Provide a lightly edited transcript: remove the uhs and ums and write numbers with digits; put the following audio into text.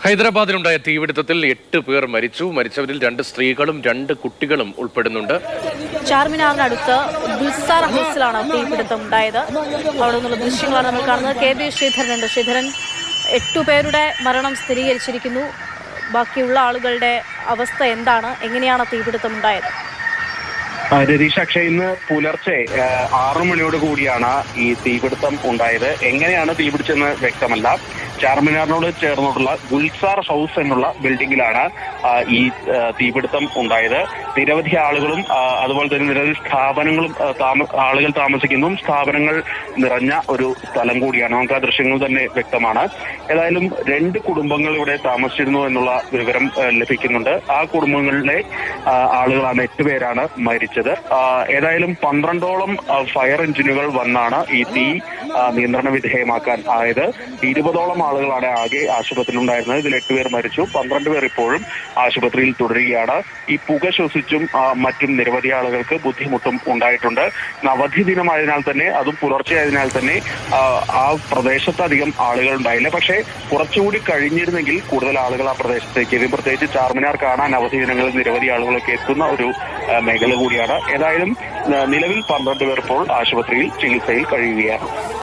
ഹൈദരാബാദിലുണ്ടായ തീപിടുത്തത്തിൽ 8 പേർ മരിച്ചു. മരിച്ചവരിൽ 2 സ്ത്രീകളും 2 കുട്ടികളും ഉൾപ്പെടുന്നുണ്ട്. ചാർമിനാറിനടുത്ത് ഗുൽസാർ ഹൗസിലാണ് തീപിടുത്തം ഉണ്ടായത്. അവിടെ നിന്നുള്ള ദൃശ്യങ്ങളാണ് നമ്മൾ കാണുന്നത്. കെ ശ്രീധരനുണ്ട്. ശ്രീധരൻ, 8 പേരുടെ മരണം സ്ഥിരീകരിച്ചിരിക്കുന്നു. ബാക്കിയുള്ള ആളുകളുടെ അവസ്ഥ എന്താണ്? എങ്ങനെയാണ് തീപിടുത്തം ഉണ്ടായത്? രതീഷ്, അക്ഷയ്, ഇന്ന് പുലർച്ചെ 6 മണിയോട് കൂടിയാണ് ഈ തീപിടുത്തം ഉണ്ടായത്. എങ്ങനെയാണ് തീപിടിച്ചെന്ന് വ്യക്തമല്ല. ചാർമിനാറിനോട് ചേർന്നിട്ടുള്ള ഗുൽസാർ ഹൗസ് എന്നുള്ള ബിൽഡിംഗിലാണ് ഈ തീപിടുത്തം ഉണ്ടായത്. നിരവധി ആളുകളും അതുപോലെ തന്നെ നിരവധി സ്ഥാപനങ്ങളും ആളുകൾ താമസിക്കുന്നു. സ്ഥാപനങ്ങൾ നിറഞ്ഞ ഒരു സ്ഥലം കൂടിയാണ്. നമുക്ക് ആ ദൃശ്യങ്ങൾ തന്നെ വ്യക്തമാണ്. ഏതായാലും 2 കുടുംബങ്ങൾ ഇവിടെ താമസിച്ചിരുന്നു എന്നുള്ള വിവരം ലഭിക്കുന്നുണ്ട്. ആ കുടുംബങ്ങളിലെ ആളുകളാണ് 8 പേരാണ് മരിച്ചത്. ഏതായാലും 12ഓളം ഫയർ എഞ്ചിനുകൾ വന്നാണ് ഈ തീ നിയന്ത്രണ വിധേയമാക്കാൻ ആയത്. 20ഓളം ആളുകളാണ് ആകെ ആശുപത്രിയിലുണ്ടായിരുന്നത്. ഇതിൽ 8 പേർ മരിച്ചു. 12 പേർ ഇപ്പോഴും ആശുപത്രിയിൽ തുടരുകയാണ്. ഈ പുക ശ്വസിച്ചും മറ്റും നിരവധി ആളുകൾക്ക് ബുദ്ധിമുട്ടും ഉണ്ടായിട്ടുണ്ട്. അവധി ദിനമായതിനാൽ തന്നെ, അതും പുലർച്ചെയായതിനാൽ തന്നെ ആ പ്രദേശത്തധികം ആളുകൾ ഉണ്ടായില്ല. പക്ഷേ കുറച്ചുകൂടി കഴിഞ്ഞിരുന്നെങ്കിൽ കൂടുതൽ ആളുകൾ ആ പ്രദേശത്തേക്ക് എത്തും. പ്രത്യേകിച്ച് ചാർമിനാർ കാണാൻ അവധി ദിനങ്ങളിൽ നിരവധി ആളുകളൊക്കെ എത്തുന്ന ഒരു മേഖല കൂടിയാണ്. ഏതായാലും നിലവിൽ 12 പേർ ഇപ്പോൾ ആശുപത്രിയിൽ ചികിത്സയിൽ കഴിയുകയാണ്.